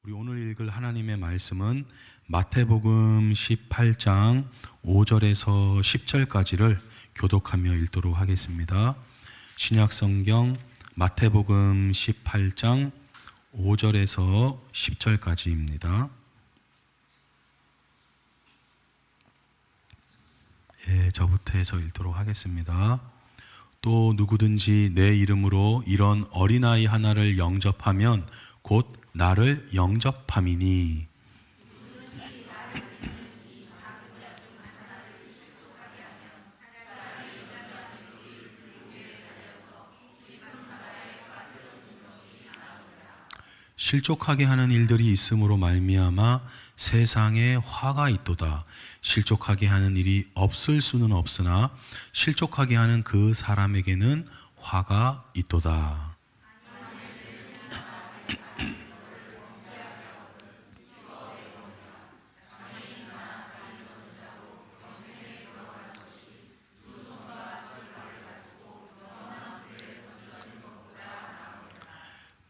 우리 오늘 읽을 하나님의 말씀은 마태복음 18장 5절에서 10절까지를 교독하며 읽도록 하겠습니다. 신약성경 마태복음 18장 5절에서 10절까지입니다. 저부터 해서 읽도록 하겠습니다. 또 누구든지 내 이름으로 이런 어린아이 하나를 영접하면 곧 나를 영접함이니. 실족하게 하는 일들이 있음으로 말미암아 세상에 화가 있도다. 실족하게 하는 일이 없을 수는 없으나 실족하게 하는 그 사람에게는 화가 있도다.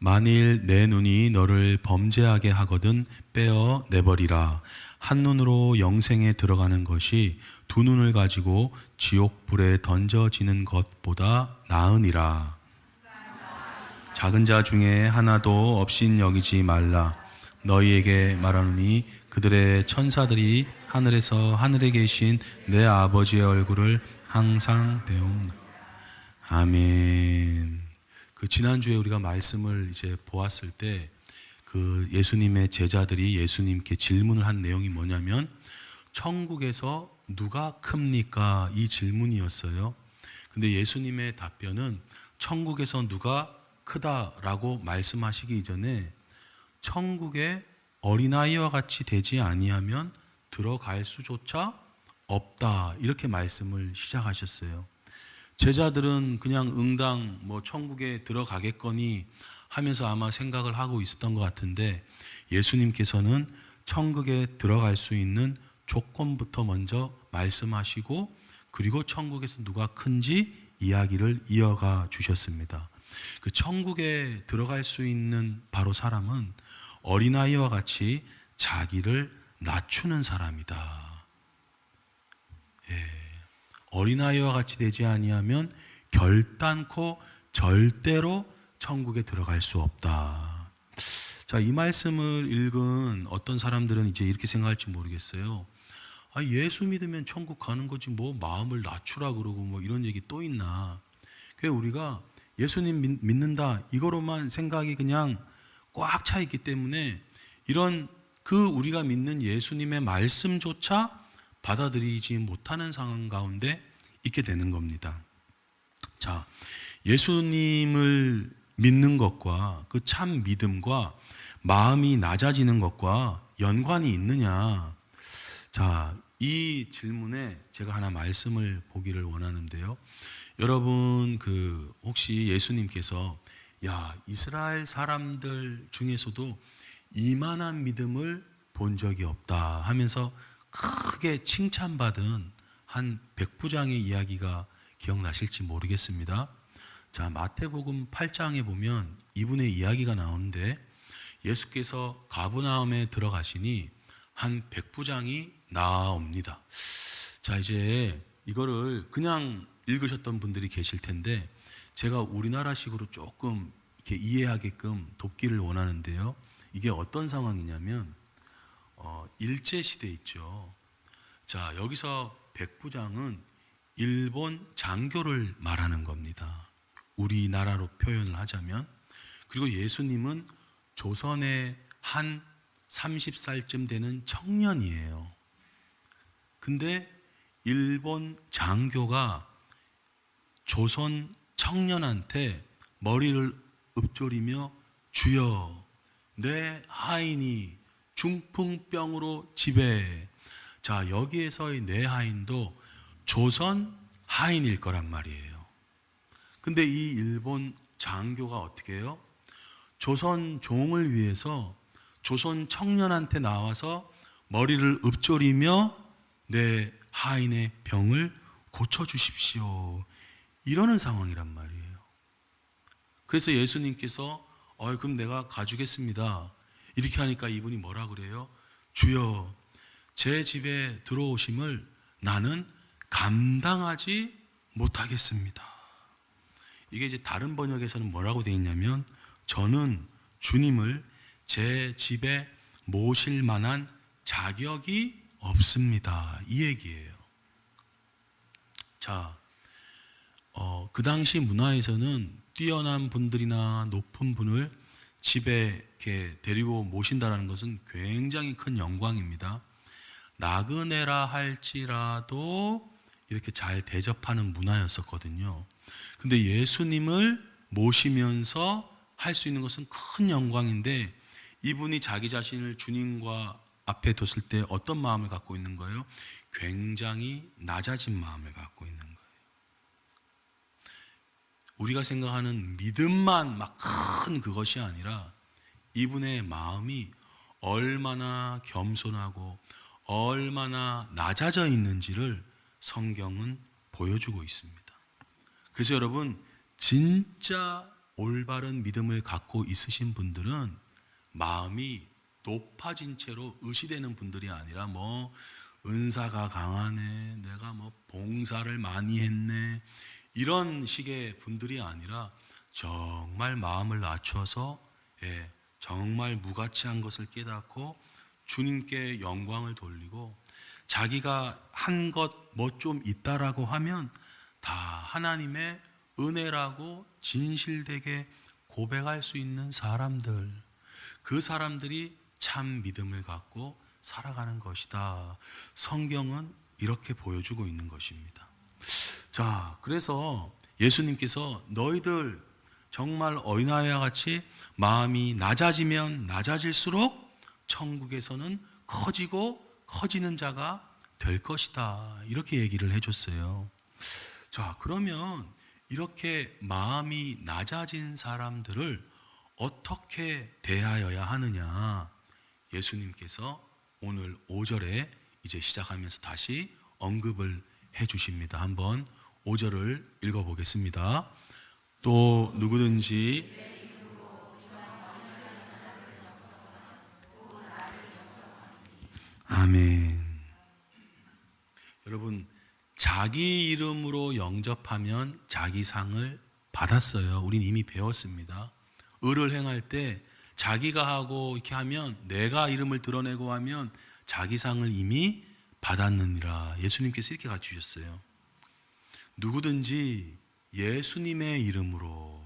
만일 내 눈이 너를 범죄하게 하거든 빼어 내버리라. 한 눈으로 영생에 들어가는 것이 두 눈을 가지고 지옥불에 던져지는 것보다 나으니라. 작은 자 중에 하나도 없인 여기지 말라. 너희에게 말하노니 그들의 천사들이 하늘에서 하늘에 계신 내 아버지의 얼굴을 항상 배웁니다. 아멘. 지난주에 우리가 말씀을 이제 보았을 때 예수님의 제자들이 예수님께 질문을 한 내용이 뭐냐면 천국에서 누가 큽니까? 이 질문이었어요. 근데 예수님의 답변은 천국에서 누가 크다라고 말씀하시기 이전에 천국에 어린아이와 같이 되지 아니하면 들어갈 수조차 없다, 이렇게 말씀을 시작하셨어요. 제자들은 그냥 응당 천국에 들어가겠거니 하면서 아마 생각을 하고 있었던 것 같은데 예수님께서는 천국에 들어갈 수 있는 조건부터 먼저 말씀하시고 그리고 천국에서 누가 큰지 이야기를 이어가 주셨습니다. 그 천국에 들어갈 수 있는 바로 사람은 어린아이와 같이 자기를 낮추는 사람이다. 어린아이와 같이 되지 아니하면 결단코 절대로 천국에 들어갈 수 없다. 자, 이 말씀을 읽은 어떤 사람들은 이제 이렇게 생각할지 모르겠어요. 예수 믿으면 천국 가는 거지 마음을 낮추라 그러고 이런 얘기 또 있나. 그래서 우리가 예수님 믿는다 이거로만 생각이 그냥 꽉 차 있기 때문에 이런 우리가 믿는 예수님의 말씀조차 받아들이지 못하는 상황 가운데 있게 되는 겁니다. 자, 예수님을 믿는 것과 그 참 믿음과 마음이 낮아지는 것과 연관이 있느냐? 자, 이 질문에 제가 하나 말씀을 보기를 원하는데요. 여러분 혹시 예수님께서 이스라엘 사람들 중에서도 이만한 믿음을 본 적이 없다 하면서 크게 칭찬받은 한 백부장의 이야기가 기억나실지 모르겠습니다. 자, 마태복음 8장에 보면 이분의 이야기가 나오는데 예수께서 가버나움에 들어가시니 한 백부장이 나옵니다. 자, 이제 이거를 그냥 읽으셨던 분들이 계실 텐데 제가 우리나라식으로 조금 이렇게 이해하게끔 돕기를 원하는데요. 이게 어떤 상황이냐면 일제시대 있죠. 자, 여기서 백부장은 일본 장교를 말하는 겁니다. 우리나라로 표현을 하자면. 그리고 예수님은 조선의 한 30살쯤 되는 청년이에요. 근데 일본 장교가 조선 청년한테 머리를 읊조리며 주여 내 하인이 중풍병으로 지배해. 자, 여기에서의 내 하인도 조선 하인일 거란 말이에요. 근데 이 일본 장교가 어떻게 해요? 조선 종을 위해서 조선 청년한테 나와서 머리를 읊조리며 내 하인의 병을 고쳐주십시오, 이러는 상황이란 말이에요. 그래서 예수님께서 그럼 내가 가주겠습니다, 이렇게 하니까 이분이 뭐라 그래요? 주여, 제 집에 들어오심을 나는 감당하지 못하겠습니다. 이게 이제 다른 번역에서는 뭐라고 되어 있냐면, 저는 주님을 제 집에 모실 만한 자격이 없습니다, 이 얘기예요. 자, 그 당시 문화에서는 뛰어난 분들이나 높은 분을 집에 이렇게 데리고 모신다는 것은 굉장히 큰 영광입니다. 나그네라 할지라도 이렇게 잘 대접하는 문화였었거든요. 근데 예수님을 모시면서 할 수 있는 것은 큰 영광인데, 이분이 자기 자신을 주님과 앞에 뒀을 때 어떤 마음을 갖고 있는 거예요? 굉장히 낮아진 마음을 갖고 있는 거예요. 우리가 생각하는 믿음만 막 큰 그것이 아니라, 이분의 마음이 얼마나 겸손하고 얼마나 낮아져 있는지를 성경은 보여주고 있습니다. 그래서 여러분, 진짜 올바른 믿음을 갖고 있으신 분들은 마음이 높아진 채로 의시되는 분들이 아니라, 뭐 은사가 강하네, 내가 뭐 봉사를 많이 했네, 이런 식의 분들이 아니라 정말 마음을 낮춰서 정말 무가치한 것을 깨닫고 주님께 영광을 돌리고, 자기가 한 것 뭐 좀 있다라고 하면 다 하나님의 은혜라고 진실되게 고백할 수 있는 사람들, 그 사람들이 참 믿음을 갖고 살아가는 것이다. 성경은 이렇게 보여주고 있는 것입니다. 자, 그래서 예수님께서 너희들 정말 어린아이와 같이 마음이 낮아지면 낮아질수록 천국에서는 커지고 커지는 자가 될 것이다, 이렇게 얘기를 해줬어요. 자, 그러면 이렇게 마음이 낮아진 사람들을 어떻게 대하여야 하느냐, 예수님께서 오늘 5절에 이제 시작하면서 다시 언급을 해 주십니다. 한번 5절을 읽어보겠습니다. 또 누구든지 아멘. 여러분, 자기 이름으로 영접하면 자기 상을 받았어요. 우린 이미 배웠습니다. 의를 행할 때 자기가 하고 이렇게 하면, 내가 이름을 드러내고 하면 자기 상을 이미 받았느니라. 예수님께서 이렇게 가르치셨어요. 누구든지 예수님의 이름으로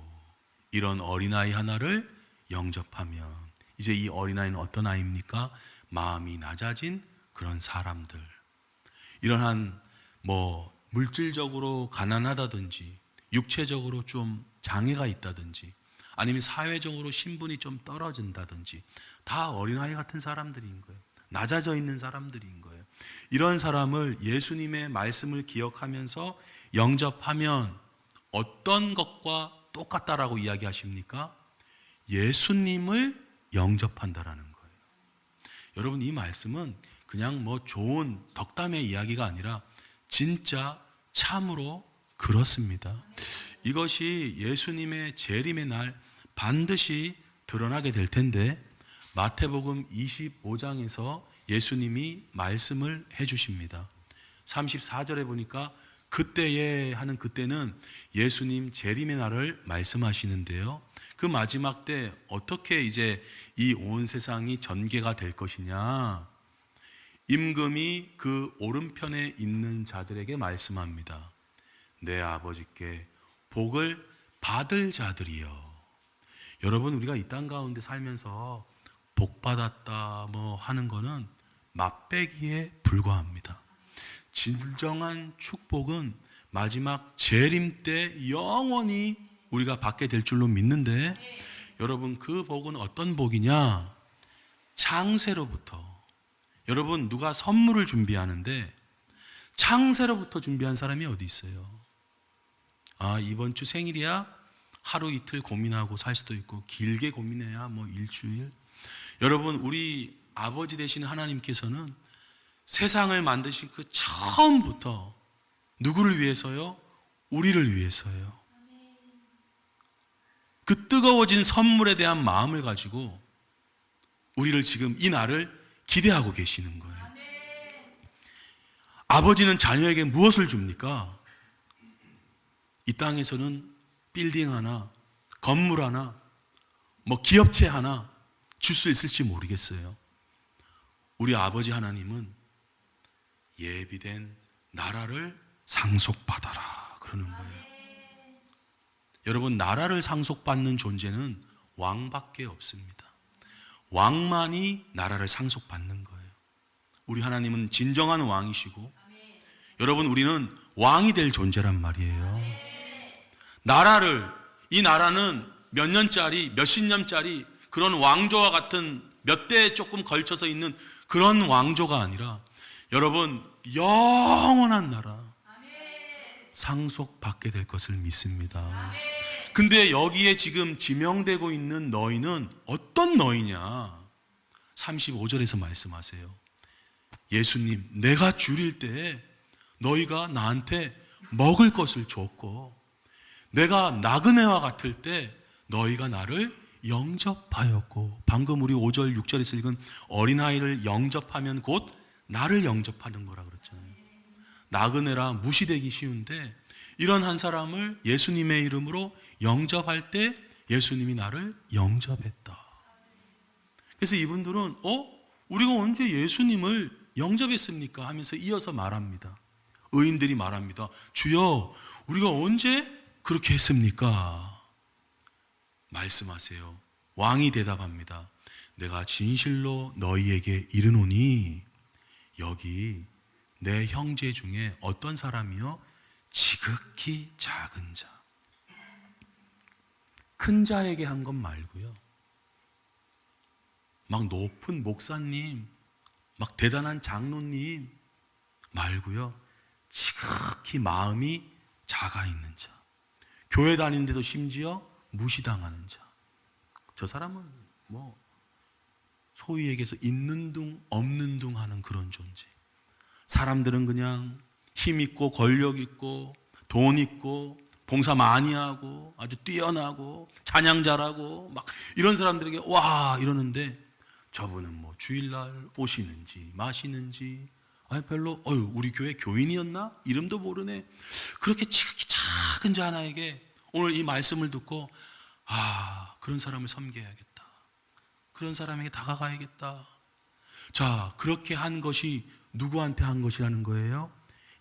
이런 어린아이 하나를 영접하면, 이제 이 어린아이는 어떤 아이입니까? 마음이 낮아진 그런 사람들, 이러한 뭐 물질적으로 가난하다든지, 육체적으로 좀 장애가 있다든지, 아니면 사회적으로 신분이 좀 떨어진다든지, 다 어린아이 같은 사람들인 거예요. 낮아져 있는 사람들인 거예요. 이런 사람을 예수님의 말씀을 기억하면서 영접하면 어떤 것과 똑같다라고 이야기하십니까? 예수님을 영접한다라는 거예요. 여러분, 이 말씀은 그냥 뭐 좋은 덕담의 이야기가 아니라 진짜 참으로 그렇습니다. 이것이 예수님의 재림의 날 반드시 드러나게 될 텐데, 마태복음 25장에서 예수님이 말씀을 해 주십니다. 34절에 보니까 그때에 하는 그때는 예수님 재림의 날을 말씀하시는데요. 그 마지막 때 어떻게 이제 이 온 세상이 전개가 될 것이냐, 임금이 그 오른편에 있는 자들에게 말씀합니다. 내 아버지께 복을 받을 자들이여. 여러분, 우리가 이 땅 가운데 살면서 복 받았다 뭐 하는 거는 맛배기에 불과합니다. 진정한 축복은 마지막 재림 때 영원히 우리가 받게 될 줄로 믿는데, 여러분, 그 복은 어떤 복이냐? 창세로부터. 여러분, 누가 선물을 준비하는데 창세로부터 준비한 사람이 어디 있어요? 아, 이번 주 생일이야? 하루 이틀 고민하고 살 수도 있고, 길게 고민해야 뭐 일주일. 여러분, 우리 아버지 되시는 하나님께서는 세상을 만드신 그 처음부터 누구를 위해서요? 우리를 위해서요. 그 뜨거워진 선물에 대한 마음을 가지고 우리를 지금 이 날을 기대하고 계시는 거예요. 아버지는 자녀에게 무엇을 줍니까? 이 땅에서는 빌딩 하나, 건물 하나, 뭐 기업체 하나 줄 수 있을지 모르겠어요. 우리 아버지 하나님은 예비된 나라를 상속받아라 그러는 거예요. 여러분, 나라를 상속받는 존재는 왕밖에 없습니다. 왕만이 나라를 상속받는 거예요. 우리 하나님은 진정한 왕이시고, 여러분, 우리는 왕이 될 존재란 말이에요. 이 나라는 몇 년짜리, 몇십 년짜리 그런 왕조와 같은 몇 대에 조금 걸쳐서 있는 그런 왕조가 아니라, 여러분, 영원한 나라 상속받게 될 것을 믿습니다. 근데 여기에 지금 지명되고 있는 너희는 어떤 너희냐? 35절에서 말씀하세요. 예수님, 내가 줄일 때 너희가 나한테 먹을 것을 줬고, 내가 나그네와 같을 때 너희가 나를 영접하였고, 방금 우리 5절 6절에서 읽은 어린아이를 영접하면 곧 나를 영접하는 거라 그랬잖아요. 나그네라 무시되기 쉬운데, 이런 한 사람을 예수님의 이름으로 영접할 때 예수님이 나를 영접했다. 그래서 이분들은 우리가 언제 예수님을 영접했습니까? 하면서 이어서 말합니다. 의인들이 말합니다. 주여, 우리가 언제 그렇게 했습니까? 말씀하세요. 왕이 대답합니다. 내가 진실로 너희에게 이르노니 여기 내 형제 중에 어떤 사람이요? 지극히 작은 자. 큰 자에게 한 것 말고요. 막 높은 목사님, 막 대단한 장로님 말고요. 지극히 마음이 작아 있는 자. 교회 다니는데도 심지어 무시당하는 자. 저 사람은 뭐 소위 얘기해서 있는 둥 없는 둥 하는 그런 존재. 사람들은 그냥 힘 있고 권력 있고 돈 있고 봉사 많이 하고 아주 뛰어나고 찬양 잘하고 막 이런 사람들에게 와 이러는데, 저분은 뭐 주일날 오시는지 마시는지 별로 우리 교회 교인이었나? 이름도 모르네. 그렇게 지극히 작은 자 하나에게 오늘 이 말씀을 듣고 그런 사람을 섬겨야겠다. 그런 사람에게 다가가야겠다. 자, 그렇게 한 것이 누구한테 한 것이라는 거예요?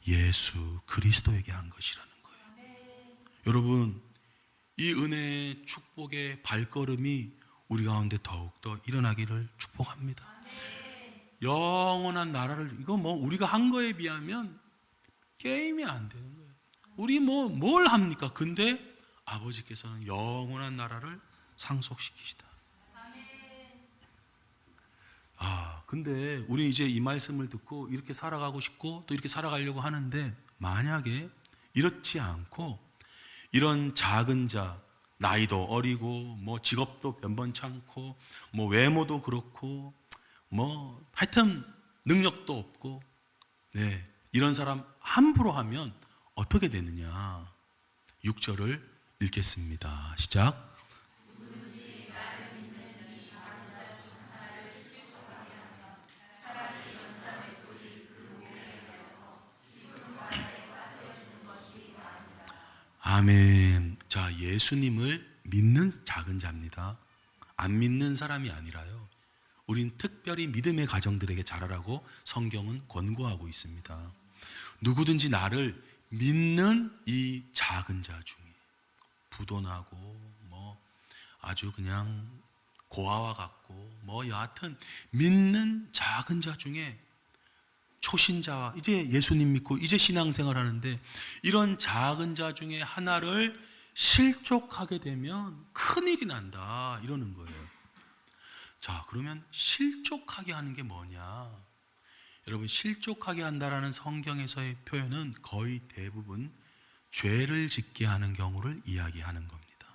예수 그리스도에게 한 것이라는 거예요. 여러분, 이 은혜의 축복의 발걸음이 우리 가운데 더욱더 일어나기를 축복합니다. 영원한 나라를, 이거 뭐 우리가 한 거에 비하면 게임이 안 되는 거예요. 우리 뭘 합니까? 근데 아버지께서는 영원한 나라를 상속시키시다. 근데 우리 이제 이 말씀을 듣고 이렇게 살아가고 싶고 또 이렇게 살아가려고 하는데, 만약에 이렇지 않고 이런 작은 자, 나이도 어리고 뭐 직업도 변변찮고 뭐 외모도 그렇고 뭐 하여튼 능력도 없고 이런 사람 함부로 하면 어떻게 되느냐? 6절을 읽겠습니다. 시작. 아멘. 자, 예수님을 믿는 작은 자입니다. 안 믿는 사람이 아니라요. 우린 특별히 믿음의 가정들에게 자라라고 성경은 권고하고 있습니다. 누구든지 나를 믿는 이 작은 자 중에, 부도나고 뭐 아주 그냥 고아와 같고 뭐 여하튼 믿는 작은 자 중에, 초신자, 이제 예수님 믿고 이제 신앙생활 하는데 이런 작은 자 중에 하나를 실족하게 되면 큰일이 난다 이러는 거예요. 자, 그러면 실족하게 하는 게 뭐냐? 여러분, 실족하게 한다라는 성경에서의 표현은 거의 대부분 죄를 짓게 하는 경우를 이야기하는 겁니다.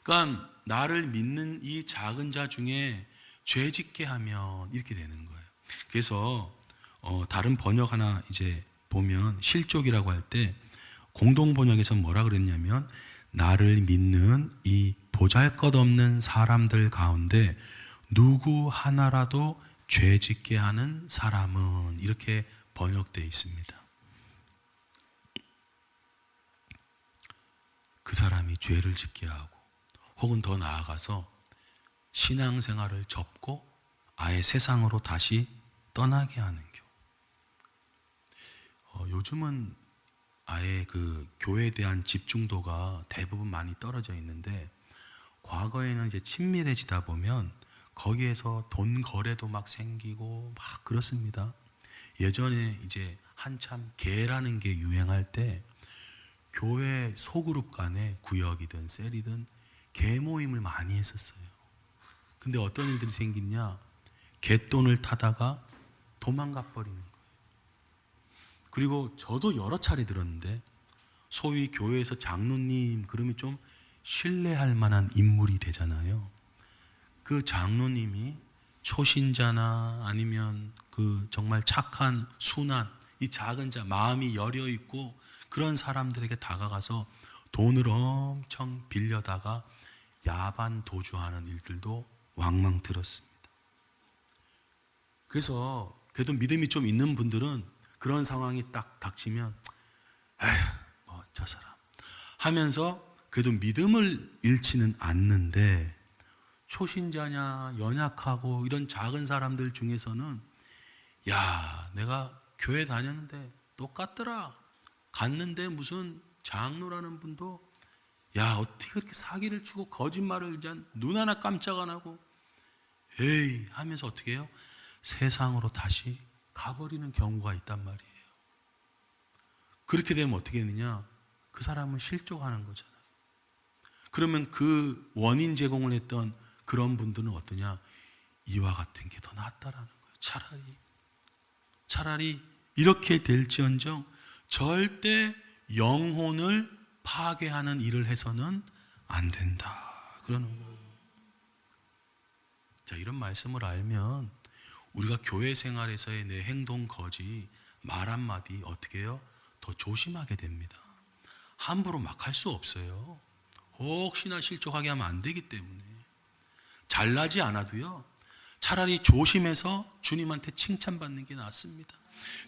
그러니까 나를 믿는 이 작은 자 중에 죄 짓게 하면 이렇게 되는 거예요. 그래서 다른 번역 하나 이제 보면 실족이라고 할 때 공동 번역에서 뭐라 그랬냐면, 나를 믿는 이 보잘것없는 사람들 가운데 누구 하나라도 죄 짓게 하는 사람은, 이렇게 번역되어 있습니다. 그 사람이 죄를 짓게 하고, 혹은 더 나아가서 신앙생활을 접고 아예 세상으로 다시 떠나게 하는 경우. 요즘은 아예 그 교회에 대한 집중도가 대부분 많이 떨어져 있는데, 과거에는 이제 친밀해지다 보면 거기에서 돈 거래도 막 생기고 막 그렇습니다. 예전에 이제 한참 개라는 게 유행할 때 교회 소그룹 간에 구역이든 셀이든 개 모임을 많이 했었어요. 근데 어떤 일들이 생기냐, 개돈을 타다가 도망가 버리는 거예요. 그리고 저도 여러 차례 들었는데, 소위 교회에서 장로님 그러면 좀 신뢰할 만한 인물이 되잖아요. 그 장로님이 초신자나 아니면 그 정말 착한 순한 이 작은 자, 마음이 여려 있고 그런 사람들에게 다가가서 돈을 엄청 빌려다가 야반 도주하는 일들도 왕왕 들었습니다. 그래서 그래도 믿음이 좀 있는 분들은 그런 상황이 딱 닥치면 에휴, 뭐 저 사람 하면서 그래도 믿음을 잃지는 않는데, 초신자냐 연약하고 이런 작은 사람들 중에서는 야, 내가 교회 다녔는데 똑같더라, 갔는데 무슨 장로라는 분도 야, 어떻게 그렇게 사기를 치고 거짓말을 그냥 눈 하나 깜짝 안 하고 에이 하면서 어떻게 해요? 세상으로 다시 가버리는 경우가 있단 말이에요. 그렇게 되면 어떻게 되느냐, 그 사람은 실족하는 거잖아요. 그러면 그 원인 제공을 했던 그런 분들은 어떠냐, 이와 같은 게 더 낫다라는 거예요. 차라리 이렇게 될지언정 절대 영혼을 파괴하는 일을 해서는 안 된다, 그러는 거예요. 자, 이런 말씀을 알면 우리가 교회 생활에서의 내 행동 거지, 말 한마디 어떻게 해요? 더 조심하게 됩니다. 함부로 막 할 수 없어요. 혹시나 실족하게 하면 안 되기 때문에. 잘나지 않아도요, 차라리 조심해서 주님한테 칭찬받는 게 낫습니다.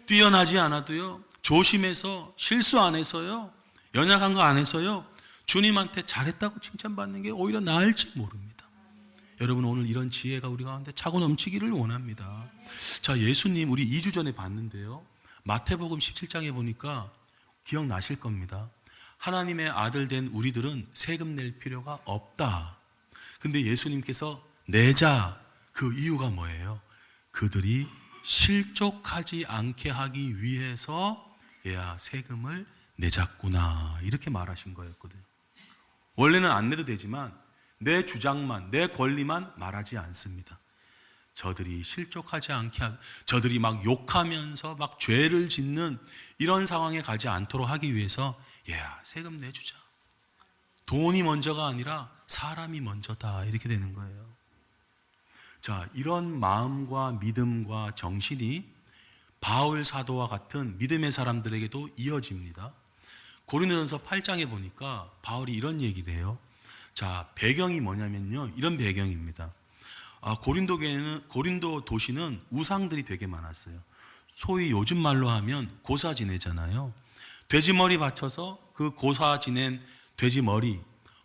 뛰어나지 않아도요, 조심해서 실수 안 해서요, 연약한 거 안 해서요, 주님한테 잘했다고 칭찬받는 게 오히려 나을지 모릅니다. 여러분, 오늘 이런 지혜가 우리 가운데 차고 넘치기를 원합니다. 자, 예수님 우리 2주 전에 봤는데요, 마태복음 17장에 보니까 기억나실 겁니다. 하나님의 아들 된 우리들은 세금 낼 필요가 없다. 근데 예수님께서 내자, 그 이유가 뭐예요? 그들이 실족하지 않게 하기 위해서 얘야 세금을 내자꾸나, 이렇게 말하신 거였거든요. 원래는 안 내도 되지만 내 주장만, 내 권리만 말하지 않습니다. 저들이 실족하지 않게 하고, 저들이 막 욕하면서 막 죄를 짓는 이런 상황에 가지 않도록 하기 위해서 얘야 세금 내주자. 돈이 먼저가 아니라 사람이 먼저다, 이렇게 되는 거예요. 자, 이런 마음과 믿음과 정신이 바울 사도와 같은 믿음의 사람들에게도 이어집니다. 고린도전서 8장에 보니까 바울이 이런 얘기를 해요. 자, 배경이 뭐냐면요, 이런 배경입니다. 고린도 도시는 우상들이 되게 많았어요. 소위 요즘 말로 하면 고사 지내잖아요. 돼지머리 바쳐서 그 고사 지낸 돼지머리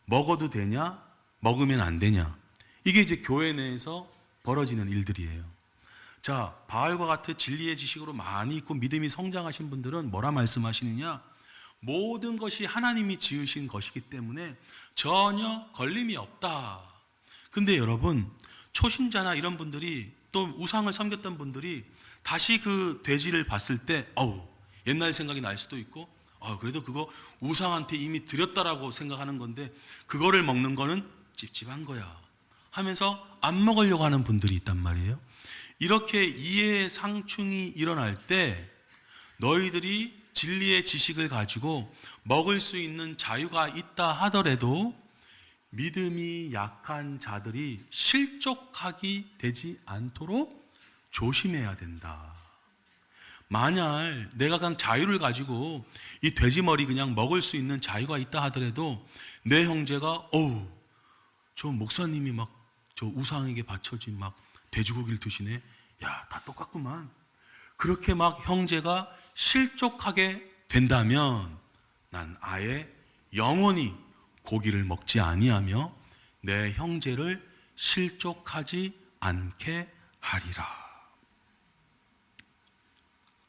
먹어도 되냐, 먹으면 안 되냐, 이게 이제 교회 내에서 벌어지는 일들이에요. 자, 바알과 같은 진리의 지식으로 많이 있고 믿음이 성장하신 분들은 뭐라 말씀하시느냐, 모든 것이 하나님이 지으신 것이기 때문에 전혀 걸림이 없다. 근데 여러분, 초신자나 이런 분들이, 또 우상을 섬겼던 분들이 다시 그 돼지를 봤을 때 옛날 생각이 날 수도 있고, 그래도 그거 우상한테 이미 드렸다라고 생각하는 건데 그거를 먹는 거는 찝찝한 거야 하면서 안 먹으려고 하는 분들이 있단 말이에요. 이렇게 이해의 상충이 일어날 때 너희들이 진리의 지식을 가지고 먹을 수 있는 자유가 있다 하더라도 믿음이 약한 자들이 실족하게 되지 않도록 조심해야 된다. 만약 내가 그냥 자유를 가지고 이 돼지머리 그냥 먹을 수 있는 자유가 있다 하더라도 내 형제가 저 목사님이 막 저 우상에게 바쳐진 막 돼지고기를 드시네. 야, 다 똑같구만. 그렇게 막 형제가 실족하게 된다면 난 아예 영원히 고기를 먹지 아니하며 내 형제를 실족하지 않게 하리라.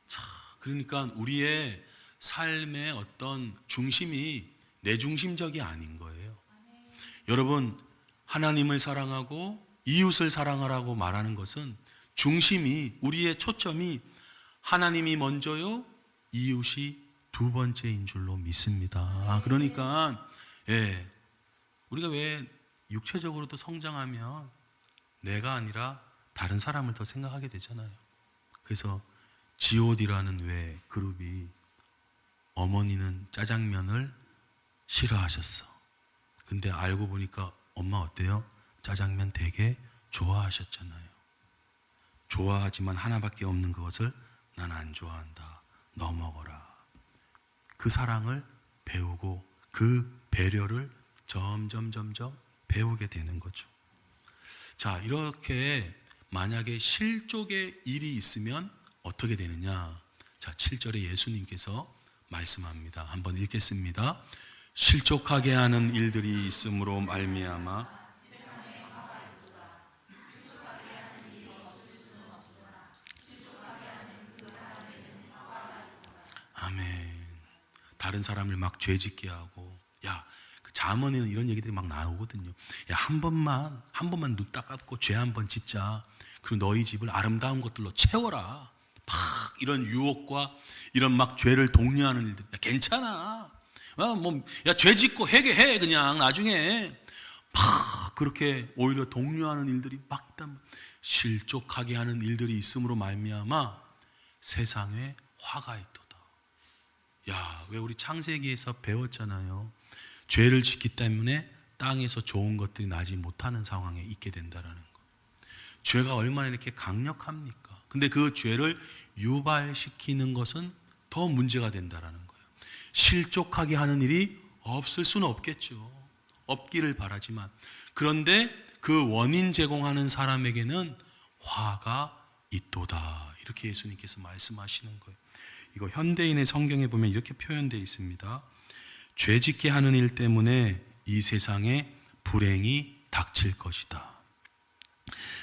자, 그러니까 우리의 삶의 어떤 중심이 내 중심적이 아닌 거예요. 여러분, 하나님을 사랑하고 이웃을 사랑하라고 말하는 것은 중심이, 우리의 초점이 하나님이 먼저요, 이웃이 두 번째인 줄로 믿습니다. 그러니까 우리가 왜 육체적으로도 성장하면 내가 아니라 다른 사람을 더 생각하게 되잖아요. 그래서 G.O.D라는 왜 그룹이 어머니는 짜장면을 싫어하셨어. 근데 알고 보니까 엄마 어때요? 짜장면 되게 좋아하셨잖아요. 좋아하지만 하나밖에 없는 그것을 난 안 좋아한다. 너 먹어라. 그 사랑을 배우고 그 배려를 점점 배우게 되는 거죠. 자, 이렇게 만약에 실족의 일이 있으면 어떻게 되느냐? 자, 7절에 예수님께서 말씀합니다. 한번 읽겠습니다. 실족하게 하는 일들이 있음으로 말미암아 아멘. 다른 사람을 막 죄짓게 하고, 야, 그 잠언에는 이런 얘기들이 막 나오거든요. 야, 한 번만 눈 딱 감고 죄 한 번 짓자. 그리고 너희 집을 아름다운 것들로 채워라. 막 이런 유혹과 이런 막 죄를 독려하는 일들. 야, 괜찮아. 야, 죄 짓고 회개해. 그냥 나중에 막 그렇게 오히려 독려하는 일들이 막 있다면, 실족하게 하는 일들이 있음으로 말미암아 세상에 화가 있도다. 야, 왜 우리 창세기에서 배웠잖아요. 죄를 짓기 때문에 땅에서 좋은 것들이 나지 못하는 상황에 있게 된다라는 거. 죄가 얼마나 이렇게 강력합니까? 근데 그 죄를 유발시키는 것은 더 문제가 된다라는 거예요. 실족하게 하는 일이 없을 수는 없겠죠. 없기를 바라지만, 그런데 그 원인 제공하는 사람에게는 화가 있도다. 이렇게 예수님께서 말씀하시는 거예요. 이거 현대인의 성경에 보면 이렇게 표현되어 있습니다. 죄짓게 하는 일 때문에 이 세상에 불행이 닥칠 것이다.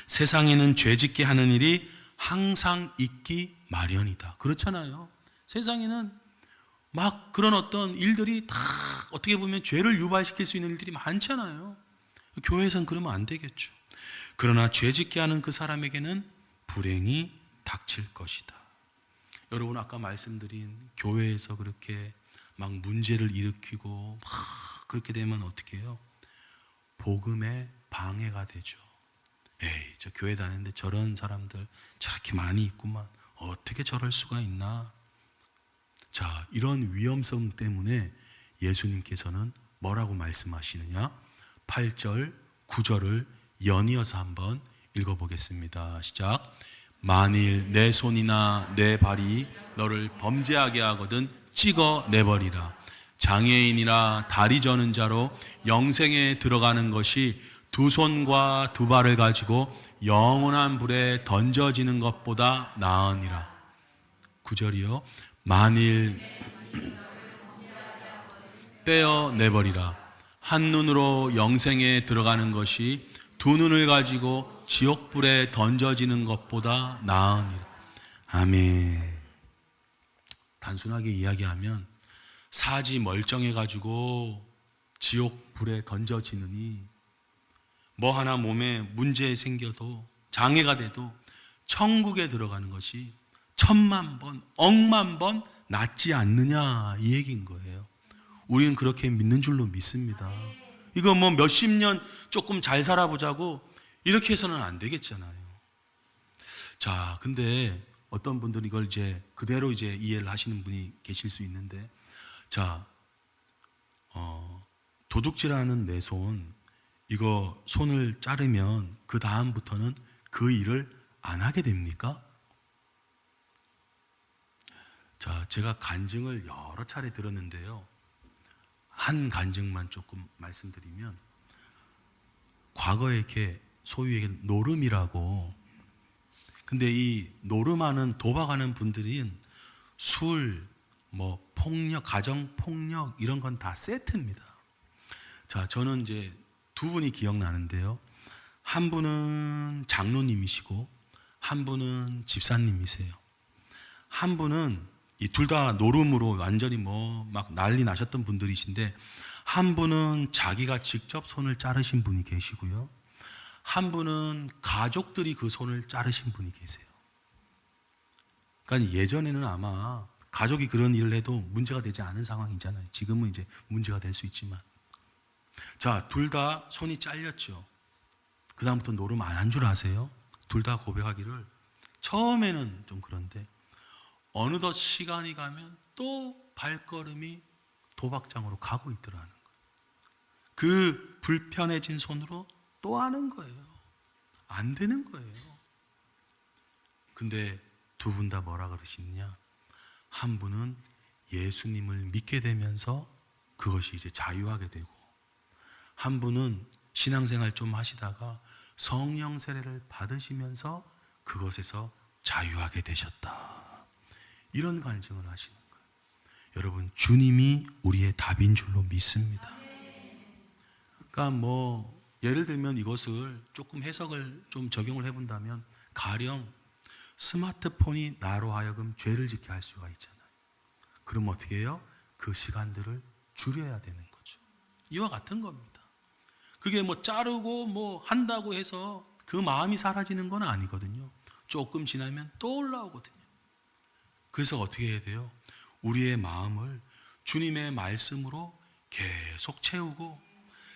세상에는 죄짓게 하는 일이 항상 있기 마련이다. 그렇잖아요. 세상에는 막 그런 어떤 일들이 다 어떻게 보면 죄를 유발시킬 수 있는 일들이 많잖아요. 교회에서는 그러면 안 되겠죠. 그러나 죄짓게 하는 그 사람에게는 불행이 닥칠 것이다. 여러분, 아까 말씀드린 교회에서 그렇게 막 문제를 일으키고 막 그렇게 되면 어떻게 해요? 복음에 방해가 되죠. 에이, 저 교회 다니는데 저런 사람들 저렇게 많이 있구만. 어떻게 저럴 수가 있나? 자, 이런 위험성 때문에 예수님께서는 뭐라고 말씀하시느냐? 8절, 9절을 연이어서 한번 읽어보겠습니다. 시작. 만일 내 손이나 내 발이 너를 범죄하게 하거든 찍어내버리라. 장애인이라 다리 저는 자로 영생에 들어가는 것이 두 손과 두 발을 가지고 영원한 불에 던져지는 것보다 나으니라. 9절이요. 만일 떼어내버리라. 한 눈으로 영생에 들어가는 것이 두 눈을 가지고 지옥불에 던져지는 것보다 나으니라. 아멘. 단순하게 이야기하면 사지 멀쩡해가지고 지옥불에 던져지느니 뭐 하나 몸에 문제 생겨도 장애가 돼도 천국에 들어가는 것이 1000만 번, 억만 번 낫지 않느냐, 이 얘기인 거예요. 우리는 그렇게 믿는 줄로 믿습니다. 이거 뭐 몇십 년 조금 잘 살아보자고 이렇게 해서는 안 되겠잖아요. 자, 근데 어떤 분들은 이걸 이제 그대로 이제 이해를 하시는 분이 계실 수 있는데, 자, 도둑질하는 내 손, 이거 손을 자르면 그 다음부터는 그 일을 안 하게 됩니까? 자, 제가 간증을 여러 차례 들었는데요. 한 간증만 조금 말씀드리면, 과거에 이렇게 소위 얘기해 노름이라고. 근데 이 노름하는 도박하는 분들은 술, 뭐 폭력, 가정 폭력 이런 건 다 세트입니다. 자, 저는 이제 두 분이 기억나는데요. 한 분은 장로님이시고 한 분은 집사님이세요. 한 분은 이 둘 다 노름으로 완전히 뭐 막 난리 나셨던 분들이신데, 한 분은 자기가 직접 손을 자르신 분이 계시고요. 한 분은 가족들이 그 손을 자르신 분이 계세요. 그러니까 예전에는 아마 가족이 그런 일을 해도 문제가 되지 않은 상황이잖아요. 지금은 이제 문제가 될 수 있지만. 자, 둘 다 손이 잘렸죠. 그 다음부터 노름 안 한 줄 아세요? 둘 다 고백하기를 처음에는 좀 그런데 어느덧 시간이 가면 또 발걸음이 도박장으로 가고 있더라는 거예요. 그 불편해진 손으로 또 하는 거예요. 안 되는 거예요. 근데 두 분 다 뭐라 그러시느냐? 한 분은 예수님을 믿게 되면서 그것이 이제 자유하게 되고, 한 분은 신앙생활 좀 하시다가 성령 세례를 받으시면서 그것에서 자유하게 되셨다. 이런 간증을 하시는 거예요. 여러분, 주님이 우리의 답인 줄로 믿습니다. 그러니까 뭐 예를 들면 이것을 조금 해석을 좀 적용을 해본다면, 가령 스마트폰이 나로 하여금 죄를 짓게 할 수가 있잖아요. 그럼 어떻게 해요? 그 시간들을 줄여야 되는 거죠. 이와 같은 겁니다. 그게 뭐 자르고 뭐 한다고 해서 그 마음이 사라지는 건 아니거든요. 조금 지나면 또 올라오거든요. 그래서 어떻게 해야 돼요? 우리의 마음을 주님의 말씀으로 계속 채우고,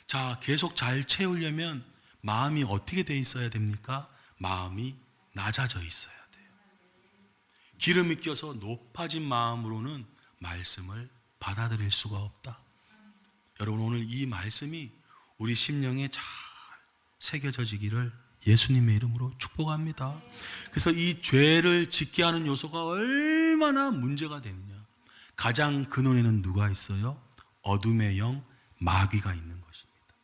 자, 계속 잘 채우려면 마음이 어떻게 돼 있어야 됩니까? 마음이 낮아져 있어야 돼요. 기름이 껴서 높아진 마음으로는 말씀을 받아들일 수가 없다. 여러분, 오늘 이 말씀이 우리 심령에 잘 새겨져지기를 예수님의 이름으로 축복합니다. 그래서 이 죄를 짓게 하는 요소가 얼마나 문제가 되느냐. 가장 근원에는 누가 있어요? 어둠의 영, 마귀가 있는 것입니다.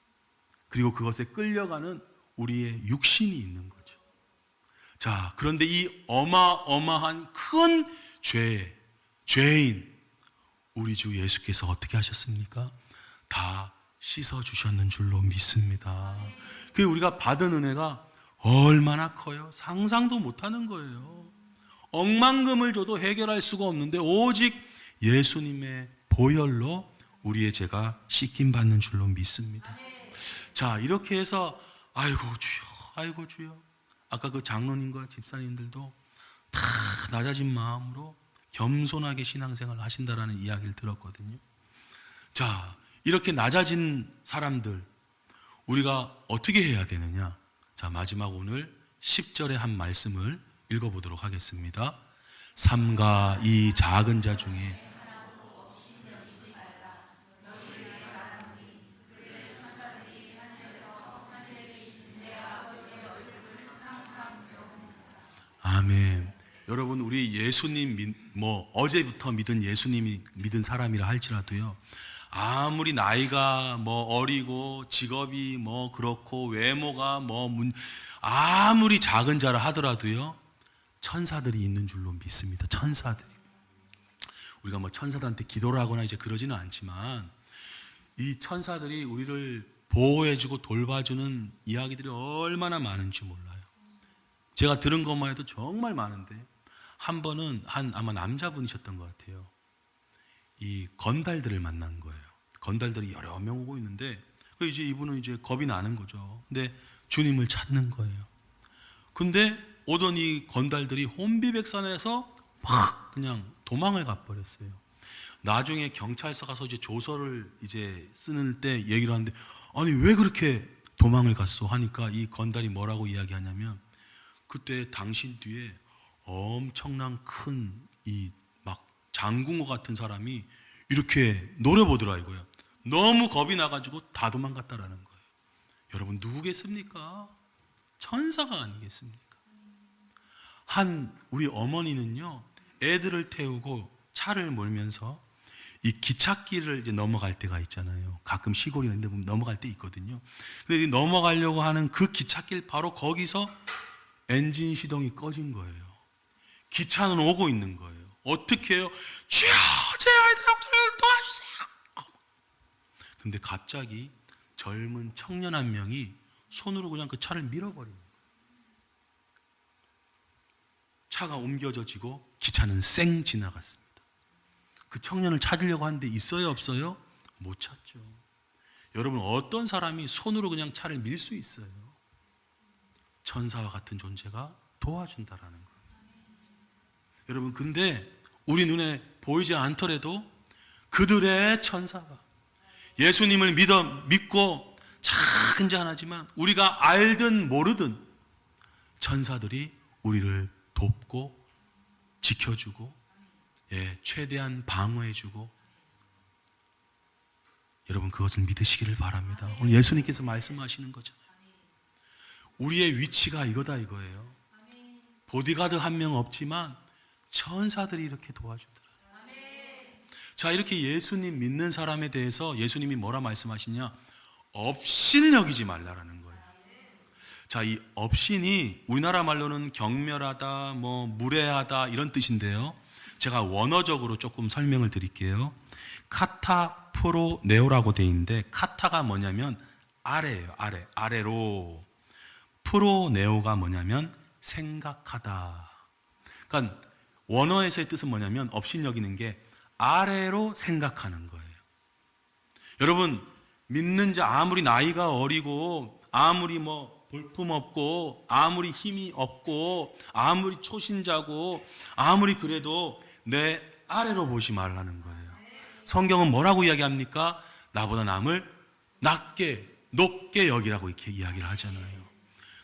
그리고 그것에 끌려가는 우리의 육신이 있는 거죠. 자, 그런데 이 어마어마한 큰 죄인 우리 주 예수께서 어떻게 하셨습니까? 다 씻어주셨는 줄로 믿습니다. 그 우리가 받은 은혜가 얼마나 커요? 상상도 못하는 거예요. 억만금을 줘도 해결할 수가 없는데 오직 예수님의 보혈로 우리의 죄가 씻김 받는 줄로 믿습니다. 자, 이렇게 해서 아이고 주여, 아이고 주여. 아까 그 장로님과 집사님들도 다 낮아진 마음으로 겸손하게 신앙생활을 하신다라는 이야기를 들었거든요. 자, 이렇게 낮아진 사람들 우리가 어떻게 해야 되느냐? 자, 마지막 오늘 10절의 한 말씀을 읽어보도록 하겠습니다. 삼가 이 작은 자 중에 아멘. 여러분, 우리 예수님 뭐 어제부터 믿은 예수님이 믿은 사람이라 할지라도요, 아무리 나이가 뭐 어리고 직업이 뭐 그렇고 외모가 뭐 아무리 작은 자라 하더라도요, 천사들이 있는 줄로 믿습니다. 천사들이. 우리가 뭐 천사들한테 기도를 하거나 이제 그러지는 않지만 이 천사들이 우리를 보호해주고 돌봐주는 이야기들이 얼마나 많은지 몰라요. 제가 들은 것만 해도 정말 많은데, 한 번은 아마 남자분이셨던 것 같아요. 이 건달들을 만난 거예요. 건달들이 여러 명 오고 있는데, 이제 이분은 이제 겁이 나는 거죠. 근데 주님을 찾는 거예요. 근데 오던 이 건달들이 혼비백산해서 막 그냥 도망을 가버렸어요. 나중에 경찰서 가서 이제 조서를 이제 쓰는 때 얘기를 하는데, 아니 왜 그렇게 도망을 갔어? 하니까 이 건달이 뭐라고 이야기하냐면, 그때 당신 뒤에 엄청난 큰 이 막 장궁호 같은 사람이 이렇게 노려보더라 이거야. 너무 겁이 나가지고 다 도망갔다라는 거예요. 여러분, 누구겠습니까? 천사가 아니겠습니까? 우리 어머니는요, 애들을 태우고 차를 몰면서 이 기찻길을 이제 넘어갈 때가 있잖아요. 가끔 시골이 있는데 보면 넘어갈 때 있거든요. 근데 넘어가려고 하는 그 기찻길 바로 거기서 엔진 시동이 꺼진 거예요. 기차는 오고 있는 거예요. 어떻게 해요? 주여, 제 아이들하고 저를 도와주세요. 근데 갑자기 젊은 청년 한 명이 손으로 그냥 그 차를 밀어버리는 거예요. 차가 옮겨져지고 기차는 쌩 지나갔습니다. 그 청년을 찾으려고 하는데 있어요, 없어요? 못 찾죠. 여러분, 어떤 사람이 손으로 그냥 차를 밀 수 있어요? 천사와 같은 존재가 도와준다라는 거예요. 여러분, 근데 우리 눈에 보이지 않더라도 그들의 천사가 예수님을 믿고 작은 자 하나지만 우리가 알든 모르든 천사들이 우리를 돕고 지켜주고 최대한 방어해주고, 여러분 그것을 믿으시기를 바랍니다. 오늘 예수님께서 말씀하시는 거잖아요. 우리의 위치가 이거다 이거예요. 보디가드 한 명 없지만 천사들이 이렇게 도와주더라. 자, 이렇게 예수님 믿는 사람에 대해서 예수님이 뭐라 말씀하시냐? 업신 여기지 말라라는 거예요. 자, 이 업신이 우리나라 말로는 경멸하다, 무례하다 이런 뜻인데요. 제가 원어적으로 조금 설명을 드릴게요. 카타 프로 네오라고 돼 있는데, 카타가 뭐냐면 아래예요. 아래로. 프로 네오가 뭐냐면 생각하다. 그러니까 원어에서의 뜻은 뭐냐면 업신 여기는 게 아래로 생각하는 거예요. 여러분, 믿는 자 아무리 나이가 어리고 아무리 볼품 없고 아무리 힘이 없고 아무리 초신자고 아무리 그래도 내 아래로 보지 말라는 거예요. 성경은 뭐라고 이야기합니까? 나보다 남을 낮게 높게 여기라고 이렇게 이야기를 하잖아요.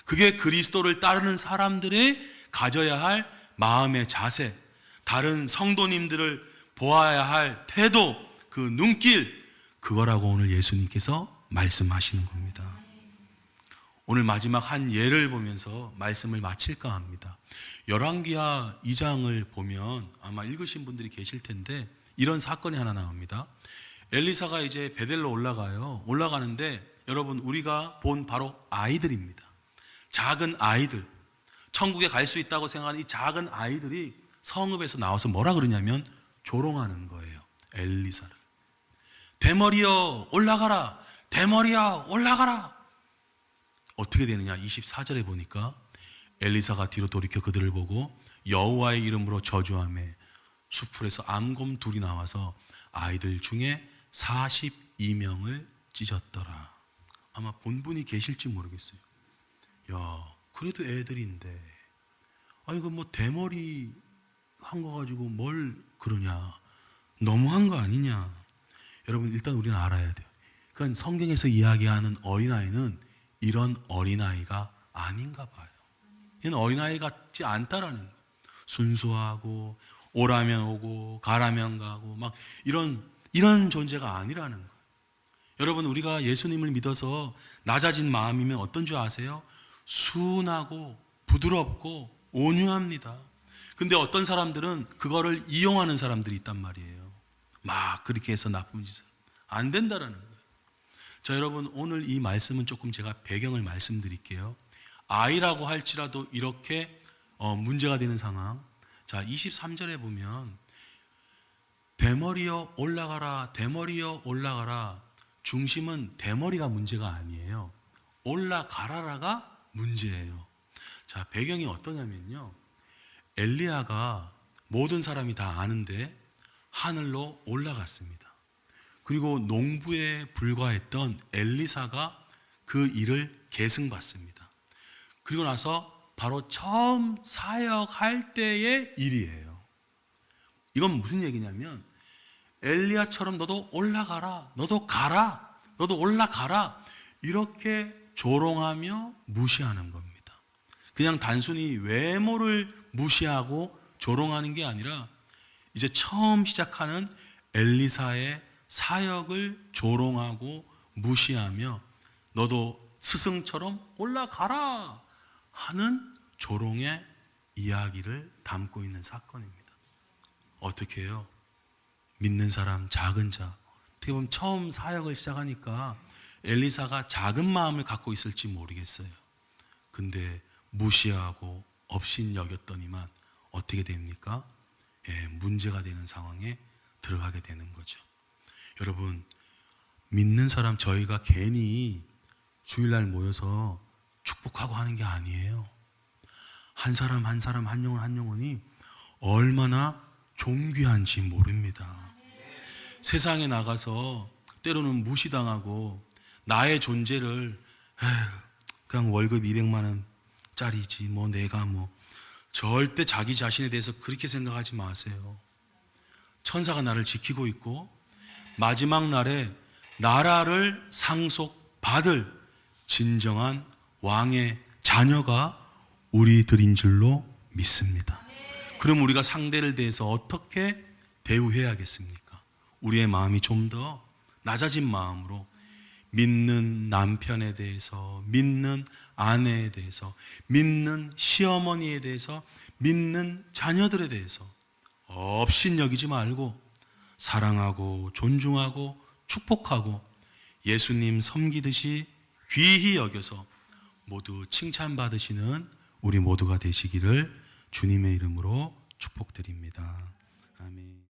그게 그리스도를 따르는 사람들이 가져야 할 마음의 자세, 다른 성도님들을 보아야 할 태도, 그 눈길, 그거라고 오늘 예수님께서 말씀하시는 겁니다. 오늘 마지막 한 예를 보면서 말씀을 마칠까 합니다. 열왕기하 2장을 보면 아마 읽으신 분들이 계실 텐데 이런 사건이 하나 나옵니다. 엘리사가 이제 베델로 올라가는데 여러분, 우리가 본 바로 아이들입니다. 작은 아이들, 천국에 갈 수 있다고 생각하는 이 작은 아이들이 성읍에서 나와서 뭐라 그러냐면 조롱하는 거예요. 엘리사를. 대머리여 올라가라, 대머리야 올라가라. 어떻게 되느냐? 24절에 보니까 엘리사가 뒤로 돌이켜 그들을 보고 여호와의 이름으로 저주하며 수풀에서 암곰 둘이 나와서 아이들 중에 42명을 찢었더라. 아마 본 분이 계실지 모르겠어요. 야, 그래도 애들인데 이거 대머리 한 거 가지고 뭘 그러냐, 너무한 거 아니냐. 여러분, 일단 우리는 알아야 돼요. 그러니까 성경에서 이야기하는 어린아이는 이런 어린아이가 아닌가 봐요. 얘는 어린아이 같지 않다라는 거예요. 순수하고 오라면 오고 가라면 가고 이런 존재가 아니라는 거예요. 여러분, 우리가 예수님을 믿어서 낮아진 마음이면 어떤 줄 아세요? 순하고 부드럽고 온유합니다. 근데 어떤 사람들은 그거를 이용하는 사람들이 있단 말이에요. 막 그렇게 해서 나쁜 짓을 안 된다라는 거예요. 자, 여러분, 오늘 이 말씀은 조금 제가 배경을 말씀드릴게요. 아이라고 할지라도 이렇게 문제가 되는 상황. 자, 23절에 보면 대머리여 올라가라, 대머리여 올라가라. 중심은 대머리가 문제가 아니에요. 올라가라라가 문제예요. 자, 배경이 어떠냐면요, 엘리야가 모든 사람이 다 아는데 하늘로 올라갔습니다. 그리고 농부에 불과했던 엘리사가 그 일을 계승받습니다. 그리고 나서 바로 처음 사역할 때의 일이에요. 이건 무슨 얘기냐면 엘리야처럼 너도 올라가라, 너도 가라, 너도 올라가라, 이렇게 조롱하며 무시하는 겁니다. 그냥 단순히 외모를 무시하고 조롱하는 게 아니라 이제 처음 시작하는 엘리사의 사역을 조롱하고 무시하며 너도 스승처럼 올라가라 하는 조롱의 이야기를 담고 있는 사건입니다. 어떻게 해요? 믿는 사람, 작은 자. 어떻게 보면 처음 사역을 시작하니까 엘리사가 작은 마음을 갖고 있을지 모르겠어요. 근데 무시하고 업신여겼더니만 어떻게 됩니까? 문제가 되는 상황에 들어가게 되는 거죠. 여러분, 믿는 사람, 저희가 괜히 주일날 모여서 축복하고 하는 게 아니에요. 한 사람 한 사람, 한 영혼 한 영혼이 얼마나 존귀한지 모릅니다. 세상에 나가서 때로는 무시당하고 나의 존재를 그냥 월급 200만 원짜리지 뭐 내가 뭐, 절대 자기 자신에 대해서 그렇게 생각하지 마세요. 천사가 나를 지키고 있고 마지막 날에 나라를 상속받을 진정한 왕의 자녀가 우리들인 줄로 믿습니다. 그럼 우리가 상대를 대해서 어떻게 대우해야겠습니까? 우리의 마음이 좀 더 낮아진 마음으로 믿는 남편에 대해서, 믿는 아내에 대해서, 믿는 시어머니에 대해서, 믿는 자녀들에 대해서 업신여기지 말고 사랑하고 존중하고 축복하고 예수님 섬기듯이 귀히 여겨서 모두 칭찬받으시는 우리 모두가 되시기를 주님의 이름으로 축복드립니다. 아멘.